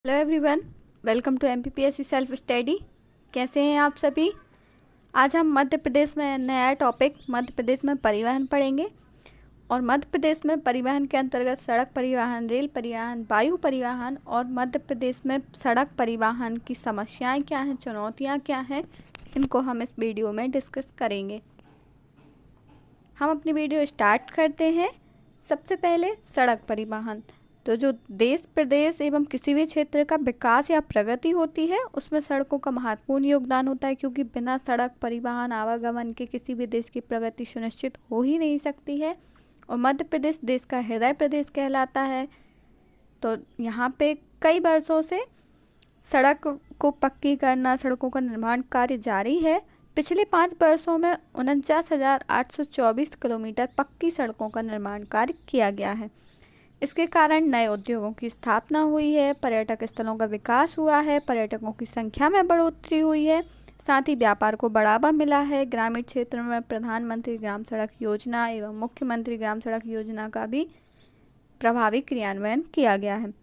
Hello everyone, welcome to MPPSC self study. कैसे हैं आप सभी। आज हम मध्य प्रदेश में नया टॉपिक मध्य प्रदेश में परिवहन पढ़ेंगे। और मध्य प्रदेश में परिवहन के अंतर्गत सड़क परिवहन, रेल परिवहन, वायु परिवहन और मध्य प्रदेश में सड़क परिवहन की समस्याएं क्या हैं, चुनौतियां क्या हैं, इनको हम इस वीडियो में डिस्कस करेंगे। हम अपनी वीडियो स्टार्ट करते हैं। सबसे पहले सड़क परिवहन। तो जो देश, प्रदेश एवं किसी भी क्षेत्र का विकास या प्रगति होती है उसमें सड़कों का महत्वपूर्ण योगदान होता है, क्योंकि बिना सड़क परिवहन आवागमन के किसी भी देश की प्रगति सुनिश्चित हो ही नहीं सकती है। और मध्य प्रदेश देश का हृदय प्रदेश कहलाता है। तो यहाँ पे कई वर्षों से सड़क को पक्की करना, सड़कों का निर्माण कार्य जारी है। पिछले 5 वर्षों में 49,824 किलोमीटर पक्की सड़कों का निर्माण कार्य किया गया है। इसके कारण नए उद्योगों की स्थापना हुई है, पर्यटक स्थलों का विकास हुआ है, पर्यटकों की संख्या में बढ़ोतरी हुई है, साथ ही व्यापार को बढ़ावा मिला है। ग्रामीण क्षेत्रों में प्रधानमंत्री ग्राम सड़क योजना एवं मुख्यमंत्री ग्राम सड़क योजना का भी प्रभावी क्रियान्वयन किया गया है।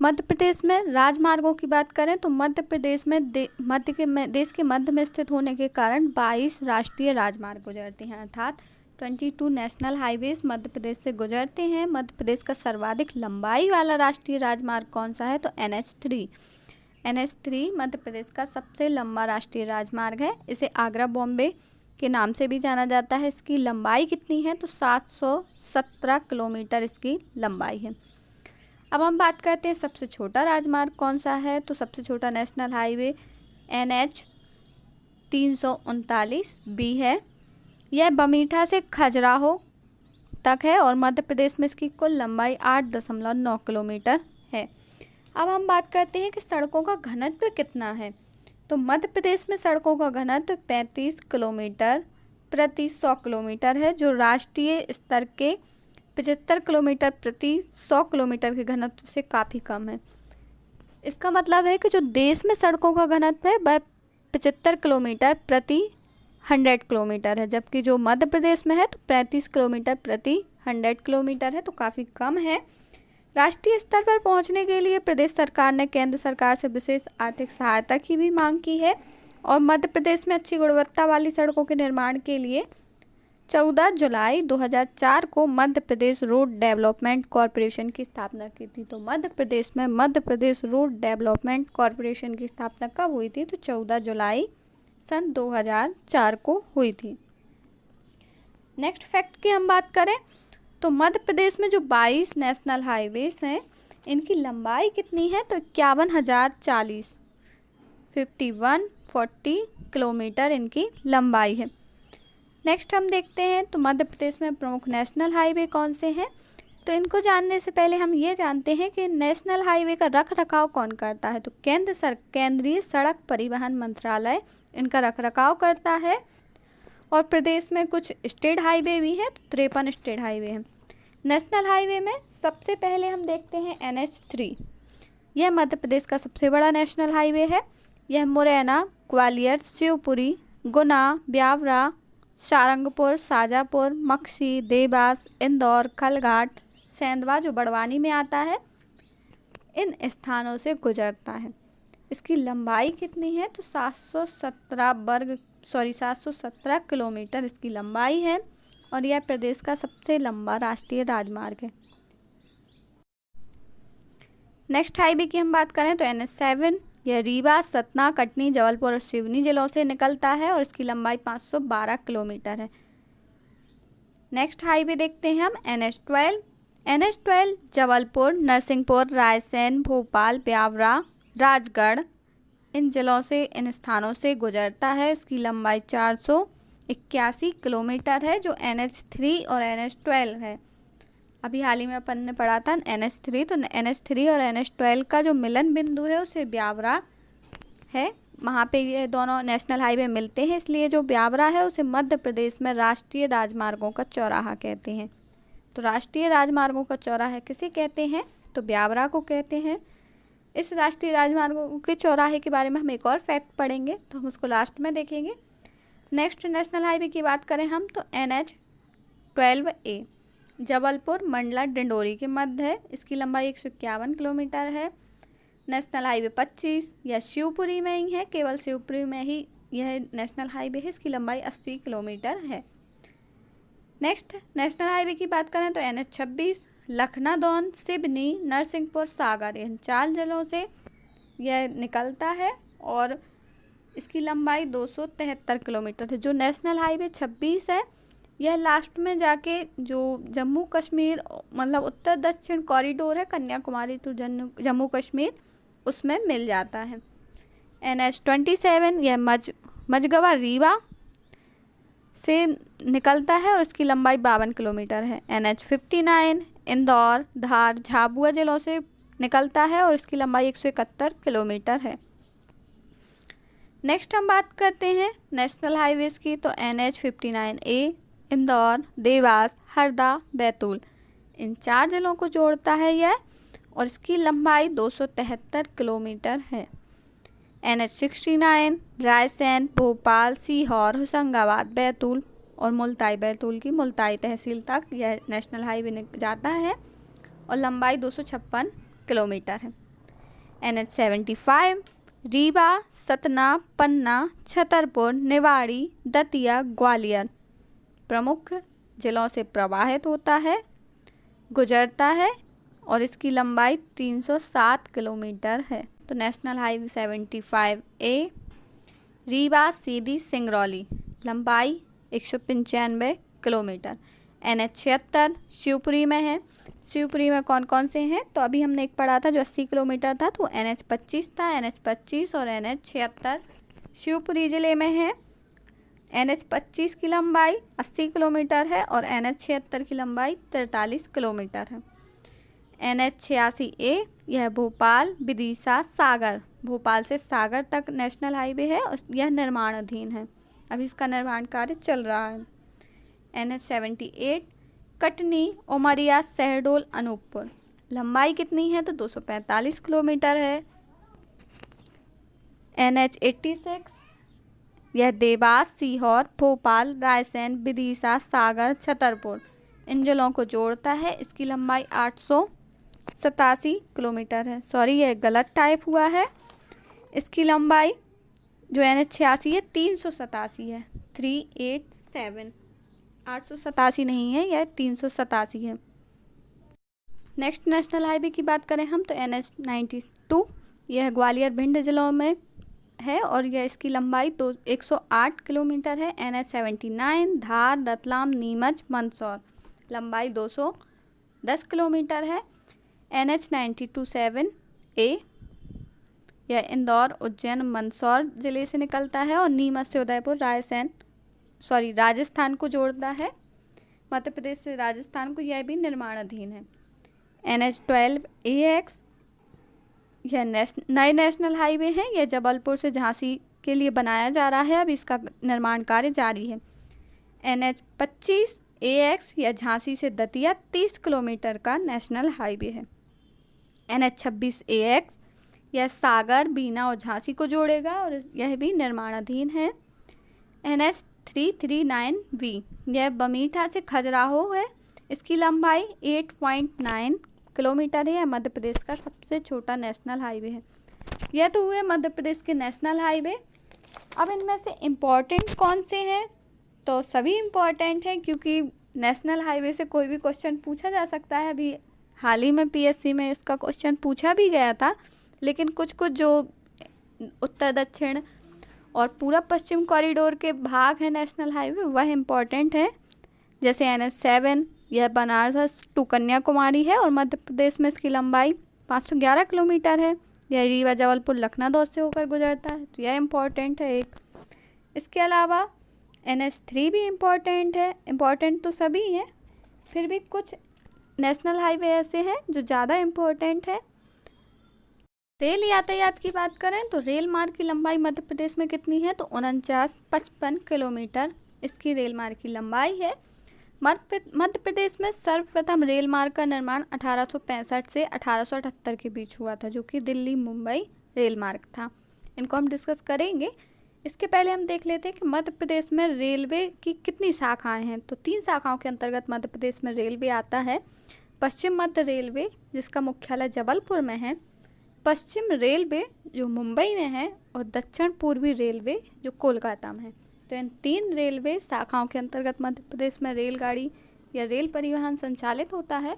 मध्य प्रदेश में राजमार्गों की बात करें तो मध्य प्रदेश में देश के मध्य में स्थित होने के कारण 22 राष्ट्रीय राजमार्ग गुजरते हैं, अर्थात 22 नेशनल हाईवेज मध्य प्रदेश से गुजरते हैं। मध्य प्रदेश का सर्वाधिक लंबाई वाला राष्ट्रीय राजमार्ग कौन सा है, तो NH3। NH3 मध्य प्रदेश का सबसे लंबा राष्ट्रीय राजमार्ग है। इसे आगरा बॉम्बे के नाम से भी जाना जाता है। इसकी लंबाई कितनी है, तो 717 किलोमीटर इसकी लंबाई है। अब हम बात करते हैं सबसे छोटा राजमार्ग कौन सा है, तो सबसे छोटा नेशनल हाईवे NH 339B है। यह बमीठा से खजुराहो तक है और मध्य प्रदेश में इसकी कुल लंबाई 8.9 किलोमीटर है। अब हम बात करते हैं कि सड़कों का घनत्व कितना है। तो मध्य प्रदेश में सड़कों का घनत्व 35 किलोमीटर प्रति 100 किलोमीटर है, जो राष्ट्रीय स्तर के 75 किलोमीटर प्रति 100 किलोमीटर के घनत्व से काफ़ी कम है। इसका मतलब है कि जो देश में सड़कों का घनत्व है वह 75 किलोमीटर प्रति 100 किलोमीटर है, जबकि जो मध्य प्रदेश में है तो 35 किलोमीटर प्रति 100 किलोमीटर है, तो काफ़ी कम है। राष्ट्रीय स्तर पर पहुंचने के लिए प्रदेश सरकार ने केंद्र सरकार से विशेष आर्थिक सहायता की भी मांग की है। और मध्य प्रदेश में अच्छी गुणवत्ता वाली सड़कों के निर्माण के लिए 14 जुलाई 2004 को Madhya Pradesh road development corporation की स्थापना की थी। तो मध्य प्रदेश में Madhya Pradesh road development corporation की स्थापना कब हुई थी, तो 14 जुलाई सन 2004 को हुई थी। नेक्स्ट फैक्ट की हम बात करें तो मध्य प्रदेश में जो 22 नेशनल हाईवेज हैं इनकी लंबाई कितनी है, तो 51,040 5140 किलोमीटर इनकी लंबाई है। नेक्स्ट हम देखते हैं तो मध्य प्रदेश में प्रमुख नेशनल हाईवे कौन से हैं। तो इनको जानने से पहले हम ये जानते हैं कि नेशनल हाईवे का रख रखाव कौन करता है। तो केंद्रीय सड़क परिवहन मंत्रालय इनका रख रखाव करता है। और प्रदेश में कुछ स्टेट हाईवे भी हैं, तो 53 स्टेट हाईवे हैं। नेशनल हाईवे में सबसे पहले हम देखते हैं NH3। यह मध्य प्रदेश का सबसे बड़ा नेशनल हाईवे है। यह मुरैना, ग्वालियर, शिवपुरी, गुना, ब्यावरा, सारंगपुर, शाजापुर, मक्सी, देवास, इंदौर, खलघाट, सेंधवा जो बड़वानी में आता है, इन स्थानों से गुजरता है। इसकी लंबाई कितनी है, तो 717 किलोमीटर इसकी लंबाई है। और यह प्रदेश का सबसे लंबा राष्ट्रीय राजमार्ग है। नेक्स्ट हाईवे की हम बात करें तो NH7। यह रीवा, सतना, कटनी, जबलपुर और सिवनी जिलों से निकलता है और इसकी लंबाई 512 किलोमीटर है। नेक्स्ट हाईवे देखते हैं हम NH12। NH12 जबलपुर, नरसिंहपुर, रायसेन, भोपाल, ब्यावरा, राजगढ़ इन जिलों से, इन स्थानों से गुजरता है। इसकी लंबाई 481 किलोमीटर है, जो NH3 और NH12 है। अभी हाल ही में अपन ने पढ़ा था NH3, तो NH3 और NH12 का जो मिलन बिंदु है उसे ब्यावरा है। वहाँ पे ये दोनों नेशनल हाईवे मिलते हैं, इसलिए जो ब्यावरा है उसे मध्य प्रदेश में राष्ट्रीय राजमार्गों का चौराहा कहते हैं। तो राष्ट्रीय राजमार्गों का चौराहा किसे कहते हैं, तो ब्यावरा को कहते हैं। इस राष्ट्रीय राजमार्गों के चौराहे के बारे में हम एक और फैक्ट पढ़ेंगे, तो हम उसको लास्ट में देखेंगे। नेक्स्ट नेशनल हाईवे की बात करें हम तो NH12A। जबलपुर मंडला डिंडोरी के मध्य है, इसकी लंबाई 151 किलोमीटर है। नेशनल हाईवे 25 यह शिवपुरी में ही है, केवल शिवपुरी में ही यह नेशनल हाईवे है, इसकी लंबाई 80 किलोमीटर है। नेक्स्ट नेशनल हाईवे की बात करें तो NH 26 लखनादौन, सिवनी, नरसिंहपुर, सागर, इन 4 जिलों से यह निकलता है और इसकी लंबाई 273 किलोमीटर है। जो नेशनल हाईवे 26 है यह लास्ट में जाके जो जम्मू कश्मीर मतलब उत्तर दक्षिण कॉरिडोर है कन्याकुमारी टू जम्मू कश्मीर, उसमें मिल जाता है। NH 27 यह मझगवा रीवा से निकलता है और इसकी लंबाई 52 किलोमीटर है। NH 59 इंदौर, धार, झाबुआ जिलों से निकलता है और इसकी लंबाई 171 किलोमीटर है। नेक्स्ट हम बात करते हैं नेशनल हाईवेज़ की, तो NH 59A इंदौर, देवास, हरदा, बैतूल, इन 4 जिलों को जोड़ता है यह और इसकी लंबाई 273 किलोमीटर है। NH 69 रायसेन, भोपाल, सीहोर, होशंगाबाद, बैतूल और मुल्ताई, बैतूल की मुल्ताई तहसील तक यह नेशनल हाईवे जाता है और लंबाई 256 किलोमीटर है। NH 75 रीवा, सतना, पन्ना, छतरपुर, निवाड़ी, दतिया, ग्वालियर प्रमुख जिलों से प्रवाहित होता है, गुजरता है और इसकी लंबाई 307 किलोमीटर है। तो नेशनल हाईवे 75A रीवा, सीधी, सिंगरौली, लंबाई 195 किलोमीटर। NH 76 शिवपुरी में है। शिवपुरी में कौन कौन से हैं, तो अभी हमने एक पढ़ा था जो 80 किलोमीटर था, तो NH 25 था। NH 25 और NH 76 शिवपुरी ज़िले में है। NH 25 की लंबाई 80 किलोमीटर है और NH 76 की लंबाई 43 किलोमीटर है। NH 86A यह भोपाल, विदिशा, सागर, भोपाल से सागर तक नेशनल हाईवे है और यह निर्माणाधीन है, अभी इसका निर्माण कार्य चल रहा है। NH 78 कटनी, उमरिया, शहडोल, अनूपपुर, लंबाई कितनी है, तो 245 किलोमीटर है। NH 86 यह देवास, सीहोर, भोपाल, रायसेन, विदिशा, सागर, छतरपुर, इन जिलों को जोड़ता है, इसकी लंबाई 887 किलोमीटर है। सॉरी, यह गलत टाइप हुआ है, इसकी लंबाई जो NH 86 है 387 है, 387, 887 नहीं है, यह 387 है। नेक्स्ट नेशनल हाईवे की बात करें हम तो NH 92 यह ग्वालियर, भिंड जिलों में है और यह इसकी लंबाई 108 किलोमीटर है। NH 79 धार, रतलाम, नीमच, मंदसौर, लंबाई 210 किलोमीटर है। NH 927A यह इंदौर, उज्जैन, मंदसौर ज़िले से निकलता है और नीमच से उदयपुर, राजस्थान को जोड़ता है, मध्य प्रदेश से राजस्थान को, यह भी निर्माणाधीन है। NH 12AX यह नए नेशनल हाईवे है, यह जबलपुर से झांसी के लिए बनाया जा रहा है, अब इसका निर्माण कार्य जारी है। NH 25AX यह झांसी से दतिया 30 किलोमीटर का नेशनल हाईवे है। NH 26AX यह सागर, बीना और झांसी को जोड़ेगा और यह भी निर्माणाधीन है। NH 339V यह बमीठा से खजुराहो है, इसकी लंबाई 8.9 किलोमीटर है, यह मध्य प्रदेश का सबसे छोटा नेशनल हाईवे है। यह तो हुए मध्य प्रदेश के नेशनल हाईवे। अब इनमें से इम्पॉर्टेंट कौन से हैं, तो सभी इम्पॉर्टेंट हैं क्योंकि नेशनल हाईवे से कोई भी क्वेश्चन पूछा जा सकता है। अभी हाल ही में PSC में इसका क्वेश्चन पूछा भी गया था, लेकिन कुछ कुछ जो उत्तर दक्षिण और पूरा पश्चिम कॉरिडोर के भाग हैं नेशनल हाईवे वह इम्पॉर्टेंट है, जैसे NH 7 यह बनारस टू कन्याकुमारी है और मध्य प्रदेश में इसकी लंबाई 511 किलोमीटर है। यह रीवा, जबलपुर, लखनऊ से होकर गुजरता है, तो यह इम्पॉर्टेंट है एक। इसके अलावा NH 3 भी इम्पॉर्टेंट है, इम्पॉर्टेंट तो सभी हैं, फिर भी कुछ नेशनल हाईवे ऐसे हैं जो ज़्यादा इम्पोर्टेंट है। रेल यातायात की बात करें तो रेल मार्ग की लंबाई मध्य प्रदेश में कितनी है, तो 4955 किलोमीटर इसकी रेल मार्ग की लंबाई है। मध्य प्रदेश में सर्वप्रथम रेल मार्ग का निर्माण 1865 से 1878 के बीच हुआ था, जो कि दिल्ली मुंबई रेल मार्ग था। इनको हम डिस्कस करेंगे। इसके पहले हम देख लेते हैं कि मध्य प्रदेश में रेलवे की कितनी शाखाएं हैं। तो 3 शाखाओं के अंतर्गत मध्य प्रदेश में रेलवे आता है। पश्चिम मध्य रेलवे जिसका मुख्यालय जबलपुर में है, पश्चिम रेलवे जो मुंबई में है, और दक्षिण पूर्वी रेलवे जो कोलकाता में है। तो इन 3 रेलवे शाखाओं के अंतर्गत मध्य प्रदेश में रेलगाड़ी या रेल परिवहन संचालित होता है।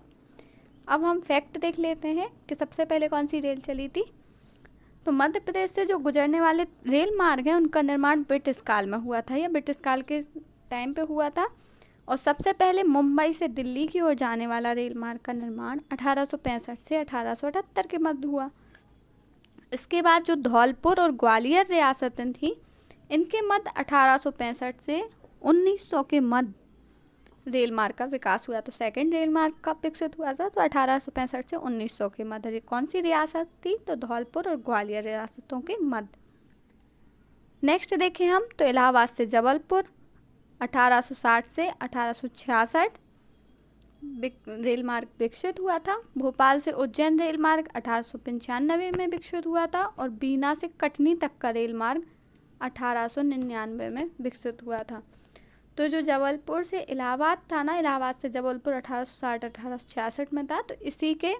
अब हम फैक्ट देख लेते हैं कि सबसे पहले कौन सी रेल चली थी। तो मध्य प्रदेश से जो गुजरने वाले रेल मार्ग हैं उनका निर्माण ब्रिटिश काल में हुआ था, या ब्रिटिश काल के टाइम पे हुआ था। और सबसे पहले मुंबई से दिल्ली की ओर जाने वाला रेल मार्ग का निर्माण 1865 से 1878 के मध्य हुआ। इसके बाद जो धौलपुर और ग्वालियर रियासतें थीं, इनके मध्य 1865 से 1900 के मध्य रेल मार्ग का विकास हुआ। तो सेकंड रेल मार्ग का विकसित हुआ था तो 1865 से 1900 के मध्य। कौन सी रियासत थी? तो धौलपुर और ग्वालियर रियासतों के मध्य। नेक्स्ट देखें हम तो इलाहाबाद से जबलपुर 1860 से 1866 रेल मार्ग विकसित हुआ था। भोपाल से उज्जैन रेल मार्ग 1895 में विकसित हुआ था, और बीना से कटनी तक का रेल मार्ग 1899 में विकसित हुआ था। तो जो जबलपुर से इलाहाबाद था ना, इलाहाबाद से जबलपुर 1860-1866 में था। तो इसी के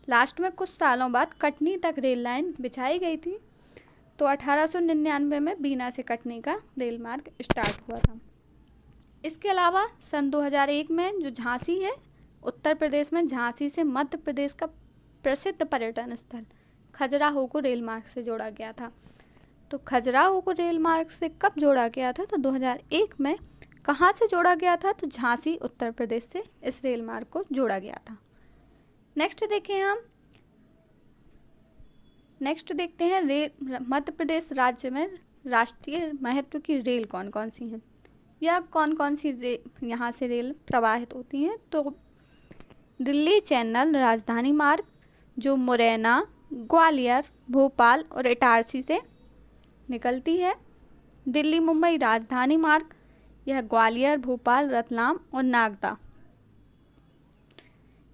लास्ट में कुछ सालों बाद कटनी तक रेल लाइन बिछाई गई थी। तो 1899 में बीना से कटनी का रेल मार्ग स्टार्ट हुआ था। इसके अलावा सन 2001 में जो झांसी है, उत्तर प्रदेश में झांसी से मध्य प्रदेश का प्रसिद्ध पर्यटन स्थल खजुराहो को रेल मार्ग से जोड़ा गया था। तो खजुराहो को रेल मार्ग से कब जोड़ा गया था? तो 2001 में। कहाँ से जोड़ा गया था? तो झांसी उत्तर प्रदेश से इस रेल मार्ग को जोड़ा गया था। नेक्स्ट देखते हैं मध्य प्रदेश राज्य में राष्ट्रीय महत्व की रेल कौन कौन सी हैं, या कौन कौन सी यहाँ से रेल प्रवाहित होती हैं। तो दिल्ली चैनल राजधानी मार्ग जो मुरैना, ग्वालियर, भोपाल और इटारसी से निकलती है। दिल्ली मुंबई राजधानी मार्ग यह ग्वालियर, भोपाल, रतलाम और नागदा।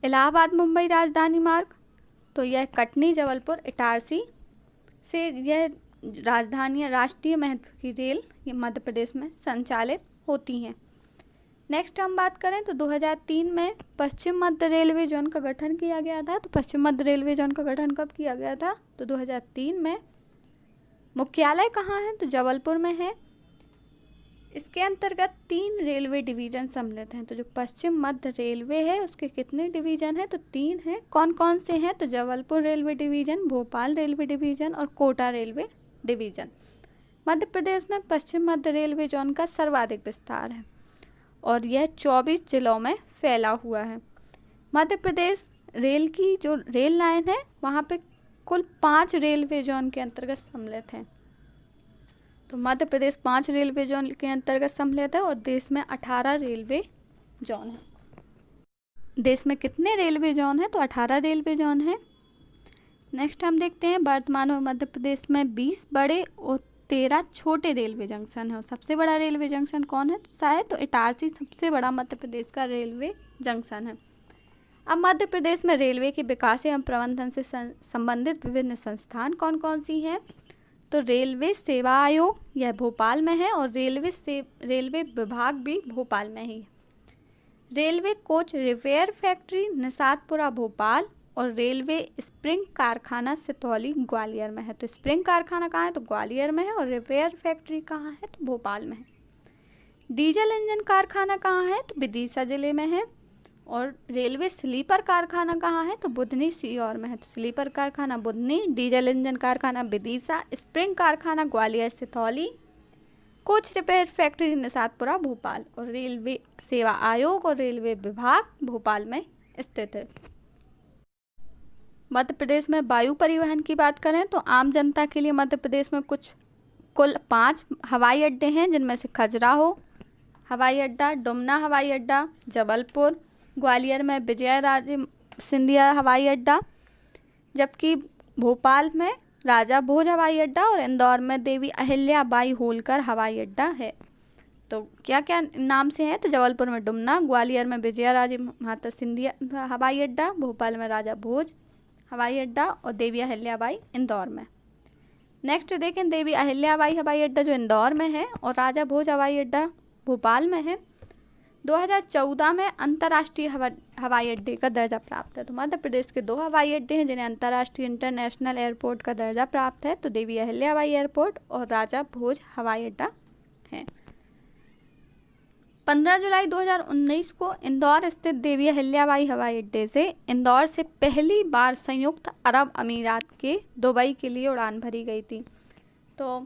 इलाहाबाद मुंबई राजधानी मार्ग तो यह कटनी, जबलपुर, इटारसी से यह राष्ट्रीय महत्व की रेल ये मध्य प्रदेश में संचालित होती हैं। नेक्स्ट हम बात करें तो 2003 में पश्चिम मध्य रेलवे जोन का गठन किया गया था। तो पश्चिम मध्य रेलवे जोन का गठन कब किया गया था? तो 2003 में। मुख्यालय कहाँ है? तो जबलपुर में है। इसके अंतर्गत 3 रेलवे डिवीजन सम्मिलित हैं। तो जो पश्चिम मध्य रेलवे है उसके कितने डिवीजन हैं? तो 3 हैं। कौन कौन से हैं? तो Jabalpur railway division, Bhopal railway division और कोटा रेलवे डिवीजन। मध्य प्रदेश में पश्चिम मध्य रेलवे जोन का सर्वाधिक विस्तार है और यह 24 जिलों में फैला हुआ है। मध्य प्रदेश रेल की जो रेल लाइन है वहाँ पे कुल 5 रेलवे जोन के अंतर्गत सम्मिलित हैं। तो मध्य प्रदेश 5 रेलवे जोन के अंतर्गत सम्मिलित है और देश में 18 रेलवे जोन है। देश में कितने रेलवे जोन है? तो 18 रेलवे जोन है। नेक्स्ट हम देखते हैं वर्तमान में मध्य प्रदेश में 20 बड़े और 13 छोटे रेलवे जंक्शन है। और सबसे बड़ा रेलवे जंक्शन कौन है? शायद तो इटारसी सबसे बड़ा मध्य प्रदेश का रेलवे जंक्शन है। अब मध्य प्रदेश में रेलवे के विकास एवं प्रबंधन से संबंधित विभिन्न संस्थान कौन कौन सी हैं? तो रेलवे सेवा आयोग यह भोपाल में है और रेलवे विभाग भी भोपाल में ही है। Railway coach repair factory Nishadpura Bhopal और रेलवे स्प्रिंग कारखाना सितौली ग्वालियर में है। तो स्प्रिंग कारखाना कहाँ है? तो ग्वालियर में है। और रिपेयर फैक्ट्री कहाँ है? तो भोपाल में है। डीजल इंजन कारखाना कहाँ है? तो विदिशा जिले में है। और रेलवे स्लीपर कारखाना कहाँ है? तो बुधनी सीहोर में है। तो स्लीपर कारखाना बुधनी, डीजल इंजन कारखाना विदिशा, स्प्रिंग कारखाना Gwalior Sitauli, coach repair factory Nishadpura Bhopal और रेलवे सेवा आयोग और रेलवे विभाग भोपाल में स्थित है। मध्य प्रदेश में वायु परिवहन की बात करें तो आम जनता के लिए मध्य प्रदेश में कुल 5 हवाई अड्डे हैं, जिनमें से खजुराहो हवाई अड्डा, डुमना हवाई अड्डा, जबलपुर, ग्वालियर में विजयराजे सिंधिया हवाई अड्डा, जबकि भोपाल में राजा भोज हवाई अड्डा और इंदौर में देवी अहिल्याबाई होलकर हवाई अड्डा है। तो क्या क्या नाम से है? तो जबलपुर में डुमना, ग्वालियर में विजयराजे माता सिंधिया हवाई अड्डा, भोपाल में राजा भोज हवाई अड्डा और देवी अहिल्याबाई इंदौर में। नेक्स्ट देखें देवी अहिल्याबाई हवाई अड्डा जो इंदौर में है और राजा भोज हवाई अड्डा भोपाल में है। 2014 में अंतर्राष्ट्रीय हवाई अड्डे का दर्जा प्राप्त है। तो मध्य प्रदेश के 2 हवाई अड्डे हैं जिन्हें अंतर्राष्ट्रीय इंटरनेशनल एयरपोर्ट का दर्जा प्राप्त है, तो देवी अहिल्याबाई एयरपोर्ट और राजा भोज हवाई अड्डा है। 15 जुलाई 2019 को इंदौर स्थित देवी अहिल्याबाई हवाई अड्डे से इंदौर से पहली बार संयुक्त अरब अमीरात के दुबई के लिए उड़ान भरी गई थी। तो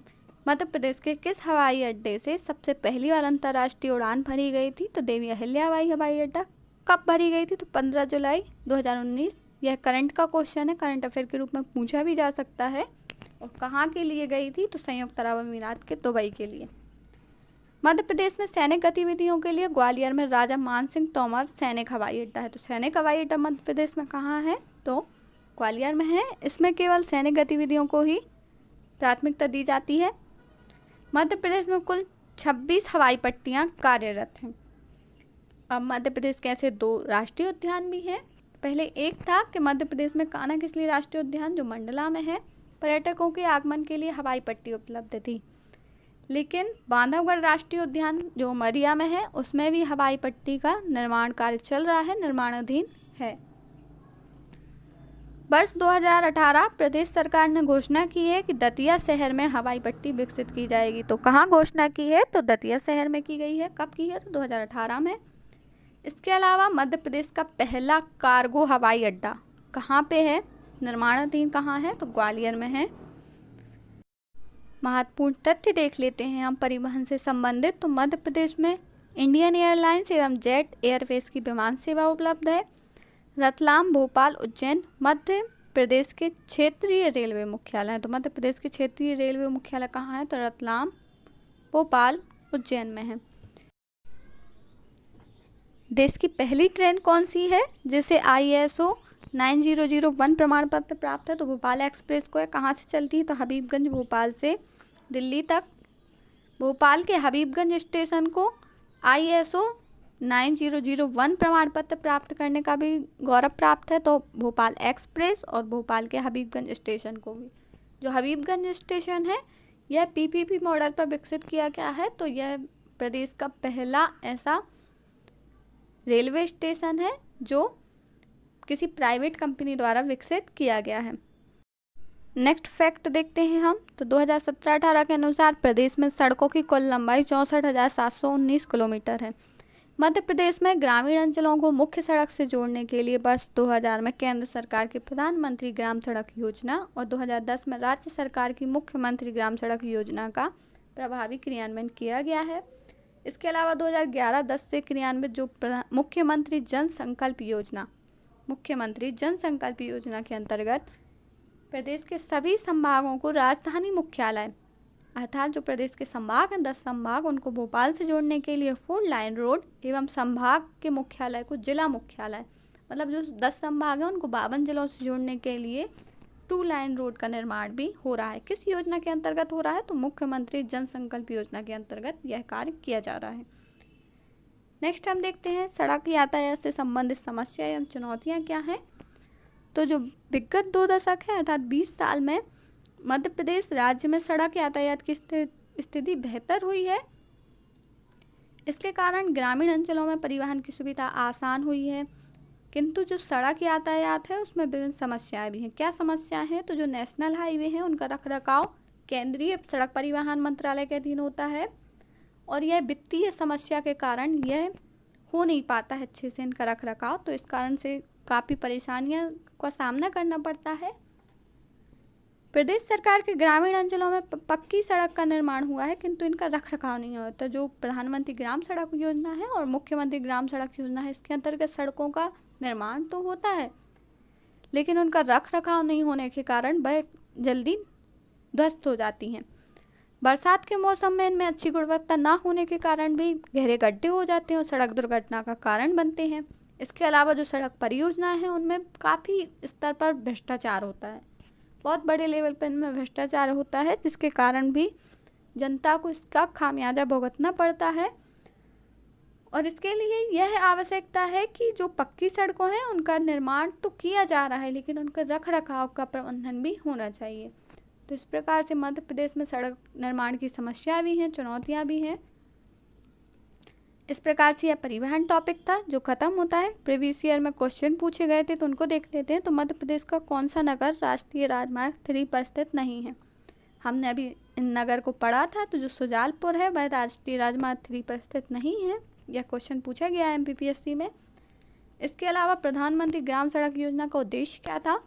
मध्य प्रदेश के किस हवाई अड्डे से सबसे पहली बार अंतर्राष्ट्रीय उड़ान भरी गई थी? तो देवी अहिल्याबाई हवाई अड्डा। कब भरी गई थी? तो 15 जुलाई 2019। यह करंट का क्वेश्चन है, करंट अफेयर के रूप में पूछा भी जा सकता है। और कहाँ के लिए गई थी? तो संयुक्त अरब अमीरात के दुबई के लिए। मध्य प्रदेश में सैनिक गतिविधियों के लिए ग्वालियर में राजा मानसिंह तोमर सैनिक हवाई अड्डा है। तो सैनिक हवाई अड्डा मध्य प्रदेश में कहाँ है? तो ग्वालियर में है। इसमें केवल सैनिक गतिविधियों को ही प्राथमिकता दी जाती है। मध्य प्रदेश में कुल 26 हवाई पट्टियाँ कार्यरत हैं। अब मध्य प्रदेश के ऐसे 2 राष्ट्रीय उद्यान भी हैं। पहले एक था कि मध्य प्रदेश में कान्हा किसली राष्ट्रीय उद्यान जो मंडला में है, पर्यटकों के आगमन के लिए हवाई पट्टी उपलब्ध थी। लेकिन बांधवगढ़ राष्ट्रीय उद्यान जो उमरिया में है उसमें भी हवाई पट्टी का निर्माण कार्य चल रहा है, निर्माणाधीन है। वर्ष 2018 प्रदेश सरकार ने घोषणा की है कि दतिया शहर में हवाई पट्टी विकसित की जाएगी। तो कहाँ घोषणा की है? तो दतिया शहर में की गई है। कब की है? तो 2018 में। इसके अलावा मध्य प्रदेश का पहला कार्गो हवाई अड्डा कहाँ पे है? निर्माणाधीन कहाँ है? तो ग्वालियर में है। महत्वपूर्ण तथ्य देख लेते हैं हम परिवहन से संबंधित। तो मध्य प्रदेश में इंडियन एयरलाइंस एवं जेट एयरवेज की विमान सेवा उपलब्ध है। रतलाम, भोपाल, उज्जैन मध्य प्रदेश के क्षेत्रीय रेलवे मुख्यालय है। तो मध्य प्रदेश के क्षेत्रीय रेलवे मुख्यालय कहाँ है? तो रतलाम, भोपाल, उज्जैन में है। देश की पहली ट्रेन कौन सी है जिसे ISO 9001 प्रमाण पत्र प्राप्त है? तो भोपाल एक्सप्रेस को है। कहाँ से चलती है? तो हबीबगंज, भोपाल से दिल्ली तक। भोपाल के हबीबगंज स्टेशन को ISO 9001 प्रमाण पत्र प्राप्त करने का भी गौरव प्राप्त है। तो भोपाल एक्सप्रेस और भोपाल के हबीबगंज स्टेशन को भी। जो हबीबगंज स्टेशन है यह PPP मॉडल पर विकसित किया गया है। तो यह प्रदेश का पहला ऐसा रेलवे स्टेशन है जो किसी प्राइवेट कंपनी द्वारा विकसित किया गया है। नेक्स्ट फैक्ट देखते हैं हम। तो 2017-18 के अनुसार प्रदेश में सड़कों की कुल लंबाई 64,719 किलोमीटर है। मध्य प्रदेश में ग्रामीण अंचलों को मुख्य सड़क से जोड़ने के लिए वर्ष 2000 में केंद्र सरकार की प्रधानमंत्री ग्राम सड़क योजना और 2010 में राज्य सरकार की मुख्यमंत्री ग्राम सड़क योजना का प्रभावी क्रियान्वयन किया गया है। इसके अलावा 2011-10 से क्रियान्वित जो मुख्यमंत्री जन संकल्प योजना के अंतर्गत प्रदेश के सभी संभागों को राजधानी मुख्यालय अर्थात जो प्रदेश के संभाग हैं 10 संभाग उनको भोपाल से जोड़ने के लिए 4 लाइन रोड एवं संभाग के मुख्यालय को जिला मुख्यालय मतलब जो 10 संभाग हैं उनको 52 जिलों से जोड़ने के लिए 2 लाइन रोड का निर्माण भी हो रहा है। किस योजना के अंतर्गत हो रहा है? तो मुख्यमंत्री जन संकल्प योजना के अंतर्गत यह कार्य किया जा रहा है। नेक्स्ट हम देखते हैं सड़क यातायात से संबंधित समस्या एवं चुनौतियाँ क्या हैं। तो जो विगत 2 दशक है अर्थात 20 साल में मध्य प्रदेश राज्य में सड़क यातायात की स्थिति बेहतर हुई है। इसके कारण ग्रामीण अंचलों में परिवहन की सुविधा आसान हुई है, किंतु जो सड़क यातायात है उसमें विभिन्न समस्याएं भी हैं। क्या समस्या है? तो जो नेशनल हाईवे हैं उनका रखरखाव केंद्रीय सड़क परिवहन मंत्रालय के अधीन होता है और यह वित्तीय समस्या के कारण यह हो नहीं पाता है अच्छे से इनका रखरखाव। तो इस कारण से काफ़ी परेशानियों का सामना करना पड़ता है। प्रदेश सरकार के ग्रामीण अंचलों में पक्की सड़क का निर्माण हुआ है किंतु इनका रखरखाव नहीं होता। जो प्रधानमंत्री ग्राम सड़क योजना है और मुख्यमंत्री ग्राम सड़क योजना है इसके अंतर्गत सड़कों का निर्माण तो होता है लेकिन उनका रखरखाव नहीं होने के कारण वह जल्दी ध्वस्त हो जाती हैं। बरसात के मौसम में इनमें अच्छी गुणवत्ता ना होने के कारण भी गहरे गड्ढे हो जाते हैं और सड़क दुर्घटना का कारण बनते हैं। इसके अलावा जो सड़क परियोजनाएं हैं उनमें काफ़ी स्तर पर भ्रष्टाचार होता है, बहुत बड़े लेवल पर इनमें भ्रष्टाचार होता है जिसके कारण भी जनता को इसका खामियाजा भुगतना पड़ता है। और इसके लिए यह आवश्यकता है कि जो पक्की सड़कों हैं उनका निर्माण तो किया जा रहा है लेकिन उनका रखरखाव का प्रबंधन भी होना चाहिए। तो इस प्रकार से मध्य प्रदेश में सड़क निर्माण की समस्या भी हैं, चुनौतियाँ भी हैं। इस प्रकार से यह परिवहन टॉपिक था जो ख़त्म होता है। प्रीवियस ईयर में क्वेश्चन पूछे गए थे तो उनको देख लेते हैं। तो मध्य प्रदेश का कौन सा नगर राष्ट्रीय राजमार्ग 3 पर स्थित नहीं है? हमने अभी इन नगर को पढ़ा था। तो जो सुजालपुर है वह राष्ट्रीय राजमार्ग 3 पर स्थित नहीं है। यह क्वेश्चन पूछा गया है MPPSC में। इसके अलावा प्रधानमंत्री ग्राम सड़क योजना का उद्देश्य क्या था?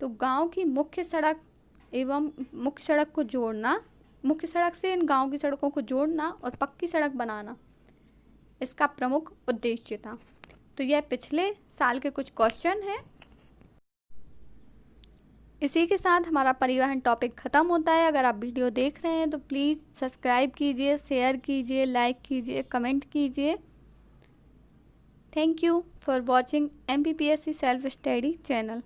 तो गाँव की मुख्य सड़क एवं मुख्य सड़क को जोड़ना, मुख्य सड़क से इन गाँव की सड़कों को जोड़ना और पक्की सड़क बनाना इसका प्रमुख उद्देश्य था। तो यह पिछले साल के कुछ क्वेश्चन हैं। इसी के साथ हमारा परिवहन टॉपिक ख़त्म होता है। अगर आप वीडियो देख रहे हैं तो प्लीज़ सब्सक्राइब कीजिए, शेयर कीजिए, लाइक कीजिए, कमेंट कीजिए। Thank you for watching MPPSC self study channel.